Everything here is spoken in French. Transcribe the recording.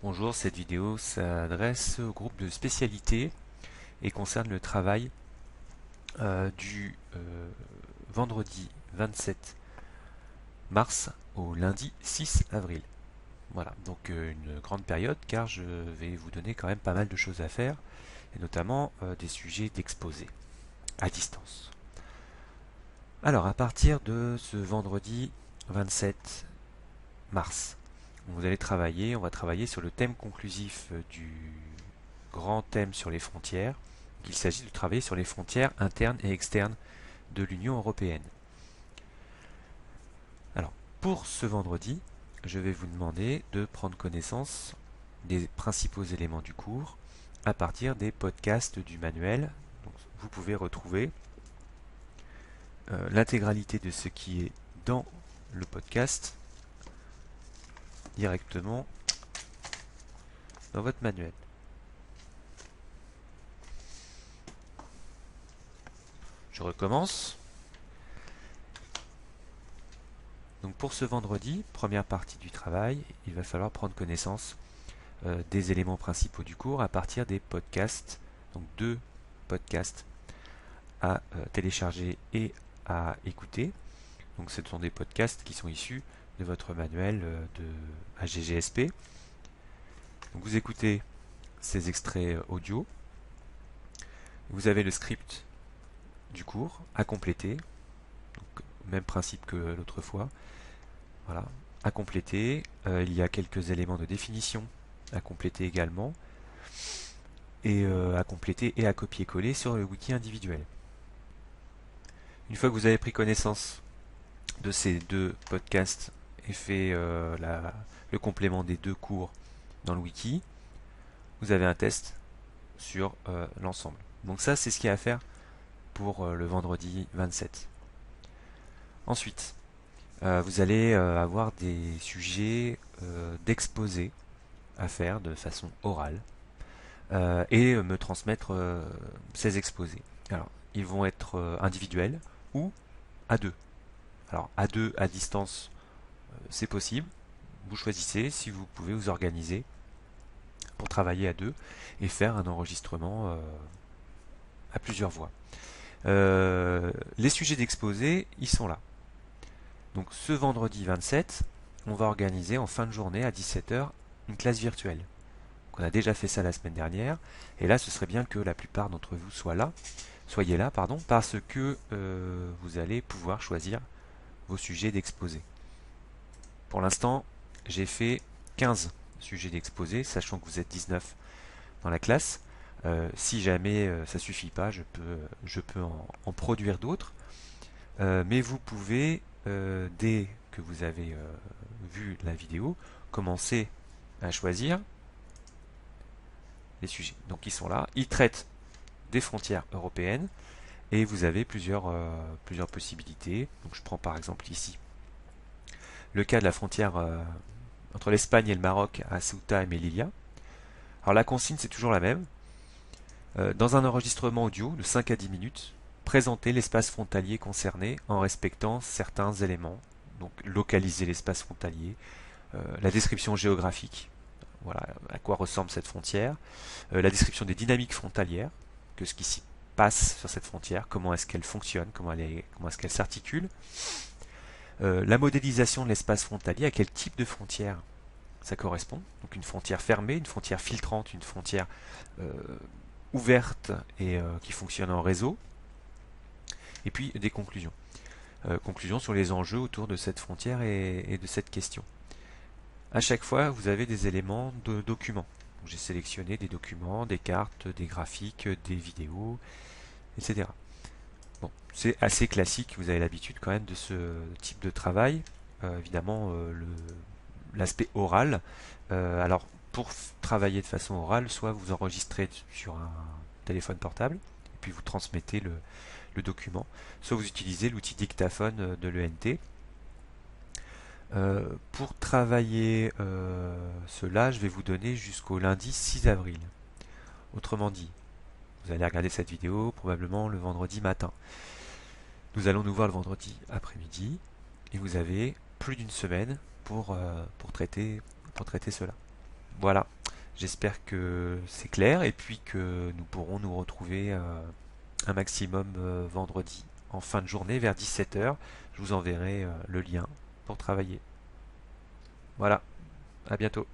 Bonjour, cette vidéo s'adresse au groupe de spécialité et concerne le travail du vendredi 27 mars au lundi 6 avril. Voilà, donc une grande période car je vais vous donner quand même pas mal de choses à faire et notamment des sujets d'exposé à distance. Alors à partir de ce vendredi 27 mars, on va travailler sur le thème conclusif du grand thème sur les frontières. Il s'agit de travailler sur les frontières internes et externes de l'Union européenne. Alors, pour ce vendredi, je vais vous demander de prendre connaissance des principaux éléments du cours à partir des podcasts du manuel. Donc, vous pouvez retrouver l'intégralité de ce qui est dans le podcast directement dans votre manuel. Je recommence. Donc pour ce vendredi, première partie du travail, il va falloir prendre connaissance des éléments principaux du cours à partir des podcasts, donc deux podcasts à télécharger et à écouter. Donc ce sont des podcasts qui sont issus de votre manuel de AGGSP. Donc vous écoutez ces extraits audio. Vous avez le script du cours à compléter. Donc, même principe que l'autre fois. Voilà, à compléter. Il y a quelques éléments de définition à compléter également. Et à compléter et à copier-coller sur le wiki individuel. Une fois que vous avez pris connaissance de ces deux podcasts et fait le complément des deux cours dans le wiki, vous avez un test sur l'ensemble. Donc ça, c'est ce qu'il y a à faire pour le vendredi 27. Ensuite, vous allez avoir des sujets d'exposé à faire de façon orale et me transmettre ces exposés. Alors, ils vont être individuels ou à deux. Alors, à deux, à distance, c'est possible. Vous choisissez si vous pouvez vous organiser pour travailler à deux et faire un enregistrement à plusieurs voix. Les sujets d'exposé, ils sont là. Donc ce vendredi 27, on va organiser en fin de journée à 17h une classe virtuelle. Donc, on a déjà fait ça la semaine dernière, et là ce serait bien que la plupart d'entre vous soyez là, parce que vous allez pouvoir choisir vos sujets d'exposé. Pour l'instant, j'ai fait 15 sujets d'exposé, sachant que vous êtes 19 dans la classe. Si jamais ça suffit pas, je peux en produire d'autres. Mais vous pouvez, dès que vous avez vu la vidéo, commencer à choisir les sujets. Donc ils sont là, ils traitent des frontières européennes et vous avez plusieurs possibilités. Donc je prends par exemple ici le cas de la frontière entre l'Espagne et le Maroc à Ceuta et Melilla. Alors la consigne c'est toujours la même. Dans un enregistrement audio de 5 à 10 minutes, présenter l'espace frontalier concerné en respectant certains éléments. Donc localiser l'espace frontalier, la description géographique, voilà à quoi ressemble cette frontière, la description des dynamiques frontalières, que ce qui s'y passe sur cette frontière, comment est-ce qu'elle fonctionne, comment est-ce qu'elle s'articule, la modélisation de l'espace frontalier, à quel type de frontière ça correspond, donc une frontière fermée, une frontière filtrante, une frontière ouverte et qui fonctionne en réseau, et puis des conclusions. Conclusions sur les enjeux autour de cette frontière et de cette question. À chaque fois, vous avez des éléments de documents. J'ai sélectionné des documents, des cartes, des graphiques, des vidéos, etc. Bon, c'est assez classique, vous avez l'habitude quand même de ce type de travail. Évidemment, l'aspect oral. Alors, pour travailler de façon orale, soit vous enregistrez sur un téléphone portable, et puis vous transmettez le document, soit vous utilisez l'outil dictaphone de l'ENT. Pour travailler cela, je vais vous donner jusqu'au lundi 6 avril. Autrement dit, vous allez regarder cette vidéo probablement le vendredi matin. Nous allons nous voir le vendredi après-midi et vous avez plus d'une semaine pour traiter cela. Voilà, j'espère que c'est clair et puis que nous pourrons nous retrouver un maximum vendredi en fin de journée vers 17 h. Je vous enverrai le lien pour travailler. Voilà, à bientôt.